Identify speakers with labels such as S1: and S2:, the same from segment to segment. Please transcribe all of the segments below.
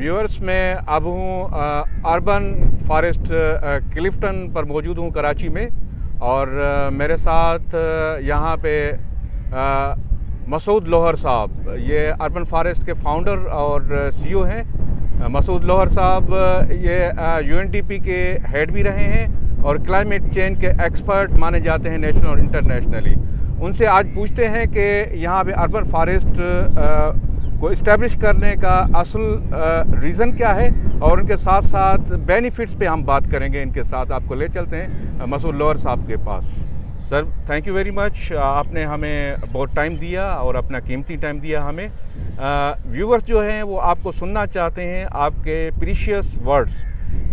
S1: Viewers, मैं अब हूँ अर्बन फॉरेस्ट क्लिफ्टन पर मौजूद हूँ कराची में। और मेरे साथ यहाँ पे मसूद लोहर साहब, ये अर्बन फॉरेस्ट के फाउंडर और सीईओ हैं। मसूद लोहर साहब ये यूएनडीपी के हेड भी रहे हैं और क्लाइमेट चेंज के एक्सपर्ट माने जाते हैं नेशनल और इंटरनेशनली। उनसे आज पूछते हैं कि यहाँ पे अर्बन फॉरेस्ट को इस्टेब्लिश करने का असल रीज़न क्या है, और उनके साथ साथ बेनिफिट्स पे हम बात करेंगे। इनके साथ आपको ले चलते हैं मसूद लोहर साहब के पास। Sir, thank you very much, आपने हमें बहुत टाइम दिया और अपना कीमती टाइम दिया हमें। व्यूवर्स जो हैं वो आपको सुनना चाहते हैं आपके प्रीशियस वर्ड्स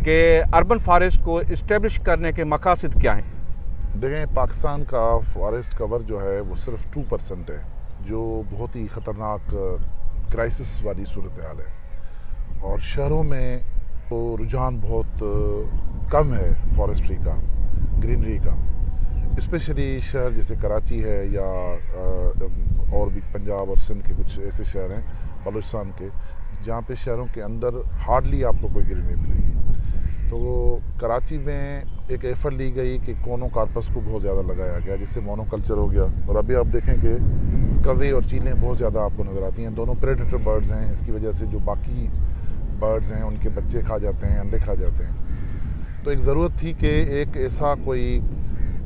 S1: के अर्बन फॉरेस्ट को इस्टेब्लिश करने के मकासद क्या हैं।
S2: देखें, पाकिस्तान का फॉरेस्ट कवर जो है वो सिर्फ 2% है, जो बहुत ही ख़तरनाक क्राइसिस वाली सूरत हाल है। और शहरों में तो रुझान बहुत कम है फॉरेस्ट्री का, ग्रीनरी का। स्पेशली शहर जैसे कराची है या और भी पंजाब और सिंध के कुछ ऐसे शहर हैं, बलूचिस्तान के, जहाँ पे शहरों के अंदर हार्डली आपको कोई ग्रीनरी मिलेगी। तो कराची में एक एफर्ट ली गई कि कोनो कार्पस को बहुत ज़्यादा लगाया गया, जिससे मोनोकल्चर हो गया। और अभी आप देखें कि कौवे और चीलें बहुत ज़्यादा आपको नज़र आती हैं। दोनों प्रेडेटर बर्ड्स हैं, इसकी वजह से जो बाकी बर्ड्स हैं उनके बच्चे खा जाते हैं, अंडे खा जाते हैं। तो एक ज़रूरत थी कि एक ऐसा कोई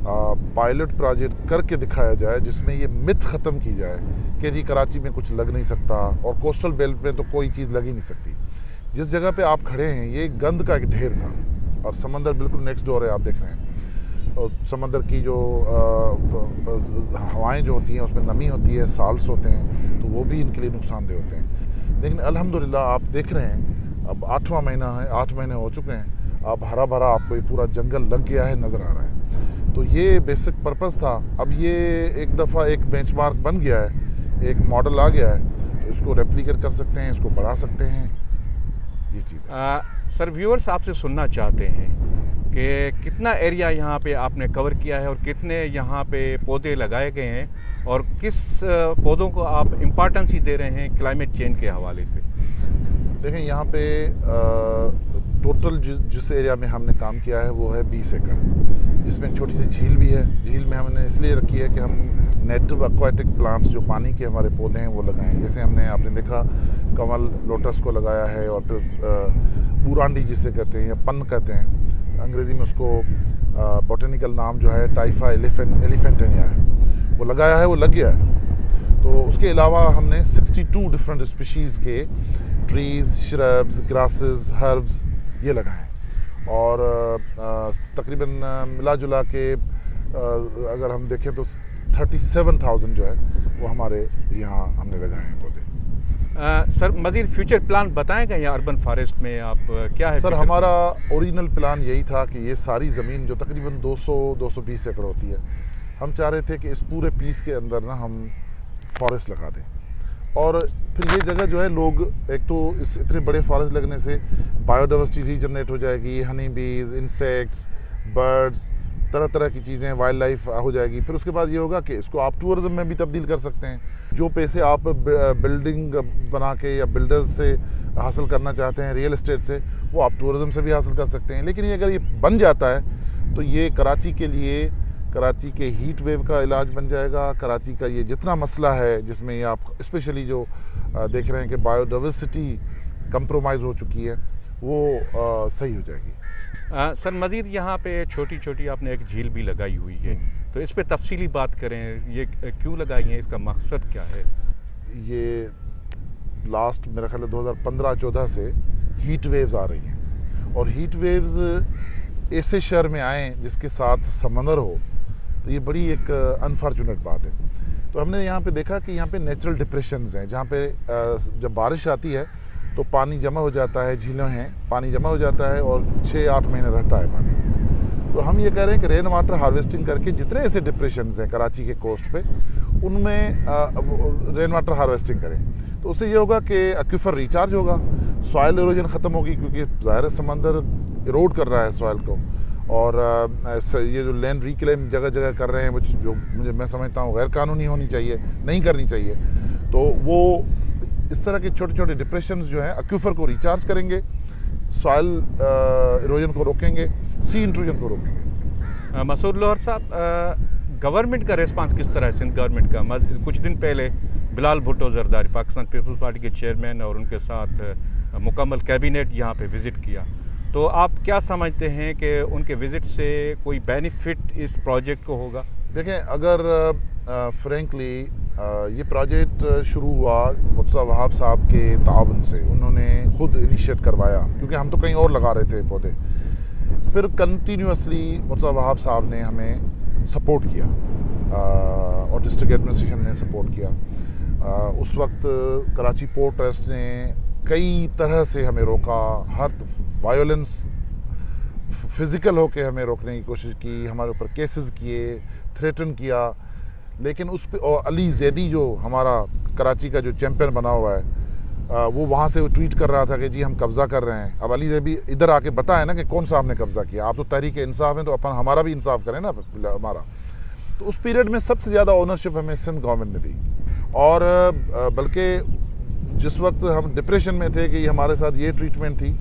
S2: पायलट प्रोजेक्ट करके दिखाया जाए जिसमें ये मिथ ख़त्म की जाए कि जी कराची में कुछ लग नहीं सकता और कोस्टल बेल्ट में तो कोई चीज़ लग ही नहीं सकती। जिस जगह पे आप खड़े हैं ये गंद का एक ढेर था और समंदर बिल्कुल नेक्स्ट डोर है, आप देख रहे हैं। और समंदर की जो हवाएं जो होती हैं उसमें नमी होती है, साल्ट्स होते हैं, तो वो भी इनके लिए नुकसानदेह होते हैं। लेकिन अल्हम्दुलिल्लाह आप देख रहे हैं अब 8वां महीना है, 8 महीने हो चुके हैं, अब हरा भरा आपको ये पूरा जंगल लग गया है, नज़र आ रहा है। तो ये बेसिक पर्पज़ था। अब ये एक दफ़ा एक बेंचमार्क बन गया है, एक मॉडल आ गया है, तो इसको रेप्लिकेट कर सकते हैं, इसको बढ़ा सकते हैं, ये चीज़।
S1: सर, व्यूअर्स आपसे सुनना चाहते हैं कि कितना एरिया यहाँ पे आपने कवर किया है और कितने यहाँ पे पौधे लगाए गए हैं और किस पौधों को आप इम्पोर्टेंस ही दे रहे हैं क्लाइमेट चेंज के हवाले से।
S2: देखें, यहाँ पे टोटल जिस एरिया में हमने काम किया है वो है 20 एकड़, जिसमें एक छोटी सी झील भी है। झील में हमने इसलिए रखी है कि हम नेटिव एक्वाटिक प्लांट्स जो पानी के हमारे पौधे हैं वो लगाएं। जैसे आपने देखा कमल लोटस को लगाया है, और फिर बूरांडी जिसे कहते हैं या पन कहते हैं अंग्रेज़ी में, उसको बॉटेनिकल नाम जो है टाइफा एलिफेंटेनिया है, वो लगाया है, वो लग गया है। तो उसके अलावा हमने 62 डिफरेंट स्पीशीज़ के ट्रीज़, श्रब्स, ग्रासेस, हर्ब्स ये लगाए हैं। और तकरीबन मिला जुला के अगर हम देखें तो 37,000 जो है वो हमारे यहाँ हमने लगाए हैं पौधे।
S1: सर, मज़ीद फ्यूचर प्लान बताएंगे यहाँ अर्बन फॉरेस्ट में आप क्या है?
S2: सर, हमारा ओरिजिनल प्लान यही था कि ये सारी ज़मीन जो तकरीबन 200-220 एकड़ होती है, हम चाह रहे थे कि इस पूरे पीस के अंदर ना हम फॉरेस्ट लगा दें। और फिर ये जगह जो है लोग, एक तो इस इतने बड़े फॉरेस्ट लगने से बायोडाइवर्सिटी रीजनरेट हो जाएगी, हनी बीज, इंसेक्ट्स, बर्ड्स, तरह तरह की चीज़ें, वाइल्ड लाइफ हो जाएगी। फिर उसके बाद ये होगा कि इसको आप टूरिज़्म में भी तब्दील कर सकते हैं। जो पैसे आप बिल्डिंग बना के या बिल्डर्स से हासिल करना चाहते हैं, रियल एस्टेट से, वो आप टूरिज़्म से भी हासिल कर सकते हैं। लेकिन ये अगर ये बन जाता है तो ये कराची के लिए, कराची के हीट वेव का इलाज बन जाएगा। कराची का ये जितना मसला है जिसमें ये आप स्पेशली जो देख रहे हैं कि बायोडाइवर्सिटी कंप्रोमाइज़ हो चुकी है, वो सही हो जाएगी।
S1: सर, मज़ीद यहाँ पे छोटी छोटी आपने एक झील भी लगाई हुई है, तो इस पे तफसीली बात करें, ये क्यों लगाई है, इसका मकसद क्या है?
S2: ये लास्ट मेरा ख्याल है 2015-14 से हीट वेव्स आ रही हैं, और हीट वेव्स ऐसे शहर में आएँ जिसके साथ समंदर हो, तो ये बड़ी एक अनफॉर्चुनेट बात है। तो हमने यहाँ पे देखा कि यहाँ पे नेचुरल डिप्रेशंस हैं, जहाँ पे जब बारिश आती है तो पानी जमा हो जाता है, झीलें हैं, पानी जमा हो जाता है और 6-8 महीने रहता है पानी। तो हम ये कह रहे हैं कि रेन वाटर हार्वेस्टिंग करके जितने ऐसे डिप्रेशंस हैं कराची के कोस्ट पे, उनमें रेन वाटर हार्वेस्टिंग करें। तो उससे ये होगा कि एक्वीफर रिचार्ज होगा, सॉइल एरोजन ख़त्म होगी, क्योंकि ज़ाहिर समंदर इरोड कर रहा है सॉइल को। और ये जो लैंड रिक्लेम जगह जगह कर रहे हैं, जो मैं समझता हूँ गैर कानूनी होनी चाहिए, नहीं करनी चाहिए, तो वो इस तरह के छोटे छोटे डिप्रेशंस जो हैं एक्यूफर को रिचार्ज करेंगे, सॉइल इरोजन को रोकेंगे, सी इंट्रूजन को रोकेंगे।
S1: मसूद लोहर साहब, गवर्नमेंट का रिस्पांस किस तरह है सिंध गवर्नमेंट का? कुछ दिन पहले बिलाल भुट्टो जरदारी पाकिस्तान पीपल्स पार्टी के चेयरमैन और उनके साथ मुकम्मल कैबिनेट यहाँ पे विज़िट किया, तो आप क्या समझते हैं कि उनके विज़िट से कोई बेनिफिट इस प्रोजेक्ट को होगा?
S2: देखें, अगर फ्रेंकली ये प्रोजेक्ट शुरू हुआ मुर्तज़ा वहाब साहब के ताउन से, उन्होंने खुद इनिशिएट करवाया क्योंकि हम तो कहीं और लगा रहे थे पौधे। फिर कंटिन्यूसली मुर्तज़ा वहाब साहब ने हमें सपोर्ट किया और डिस्ट्रिक्ट एडमिनिस्ट्रेशन ने सपोर्ट किया। उस वक्त कराची पोर्ट ट्रस्ट ने कई तरह से हमें रोका, हर वायलेंस फिज़िकल होके हमें रोकने की कोशिश की, हमारे ऊपर केसेस किए, थ्रेटन किया, लेकिन उस पे और अली जैदी जो हमारा कराची का जो चैम्पियन बना हुआ है, वो वहाँ से वो ट्वीट कर रहा था कि जी हम कब्ज़ा कर रहे हैं। अब अली जैदी इधर आके बताए ना कि कौन सा हमने कब्ज़ा किया। आप तो तहरीक इंसाफ हैं तो अपन हमारा भी इंसाफ करें ना हमारा। तो उस पीरियड में सबसे ज़्यादा ओनरशिप हमें सिंध गवर्नमेंट ने दी, और बल्कि जिस वक्त हम डिप्रेशन में थे कि हमारे साथ ये ट्रीटमेंट थी,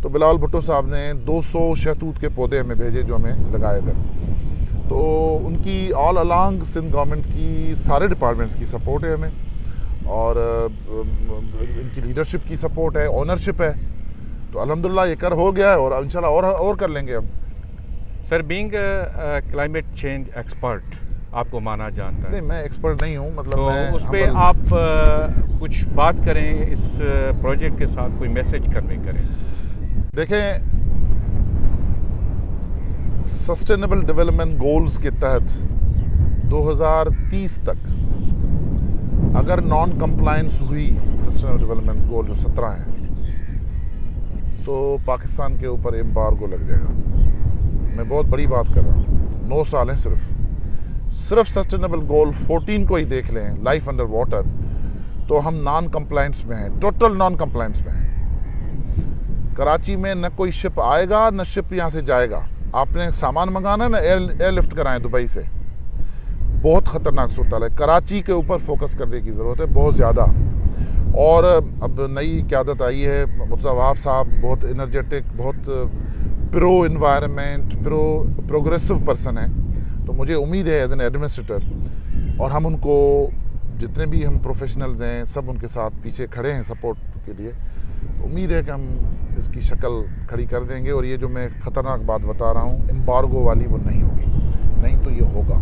S2: तो बिलाल भुट्टो साहब ने 200 शहतूत के पौधे हमें भेजे जो हमें लगाए थे। तो उनकी ऑल अलॉन्ग सिंध गवर्नमेंट की सारे डिपार्टमेंट्स की सपोर्ट है हमें, और इनकी लीडरशिप की सपोर्ट है, ओनरशिप है। तो अल्हम्दुलिल्लाह ये कर हो गया है और इंशाल्लाह और कर लेंगे हम।
S1: Sir, being climate change expert आपको माना जाता है?
S2: नहीं, मैं एक्सपर्ट नहीं हूँ, मतलब
S1: तो
S2: मैं
S1: उस पर आप कुछ बात करें, इस प्रोजेक्ट के साथ कोई मैसेज कन्वे करें।
S2: देखें, सस्टेनेबल डेवलपमेंट गोल्स के तहत 2030 तक अगर नॉन कंप्लायंस हुई सस्टेनेबल डेवलपमेंट गोल जो 17 हैं, तो पाकिस्तान के ऊपर एम्बार्गो लग जाएगा। मैं बहुत बड़ी बात कर रहा हूँ, 9 साल हैं सिर्फ सस्टेनेबल गोल 14 को ही देख लें, लाइफ अंडर वाटर, तो हम नॉन कंप्लायंस में हैं, टोटल नॉन कंप्लायंस में हैं। कराची में न कोई शिप आएगा न शिप यहाँ से जाएगा। आपने सामान मंगाना ना, एयरलिफ्ट कराएं दुबई से। बहुत ख़तरनाक सूरत है। कराची के ऊपर फोकस करने की ज़रूरत है बहुत ज़्यादा। और अब नई क़यादत आई है, मुर्तज़ा वहाब साहब बहुत एनर्जेटिक, बहुत प्रो इन्वायरमेंट, प्रोग्रेसिव पर्सन है। तो मुझे उम्मीद है एज एन एडमिनिस्ट्रेटर, और हम उनको जितने भी हम प्रोफेशनल्स हैं सब उनके साथ पीछे खड़े हैं सपोर्ट के लिए। उम्मीद है कि हम इसकी शक्ल खड़ी कर देंगे, और ये जो मैं ख़तरनाक बात बता रहा हूँ एम्बार्गो वाली, वो नहीं होगी, नहीं तो ये होगा।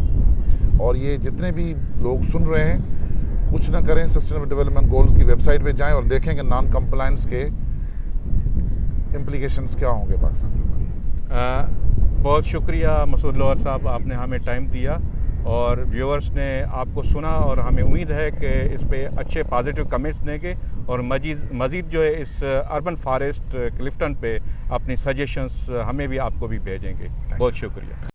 S2: और ये जितने भी लोग सुन रहे हैं, कुछ ना करें, सस्टेनेबल डेवलपमेंट गोल्स की वेबसाइट पे जाएं और देखें कि नॉन कंप्लायंस के इम्प्लीकेशंस क्या होंगे पाकिस्तान के ऊपर।
S1: बहुत शुक्रिया मसूद लोहर साहब, आपने हमें टाइम दिया और व्यूअर्स ने आपको सुना, और हमें उम्मीद है कि इस पे अच्छे पॉजिटिव कमेंट्स देंगे, और मज़ीद जो है इस अर्बन फॉरेस्ट क्लिफ्टन पे अपनी सजेशंस हमें भी आपको भी भेजेंगे। बहुत शुक्रिया।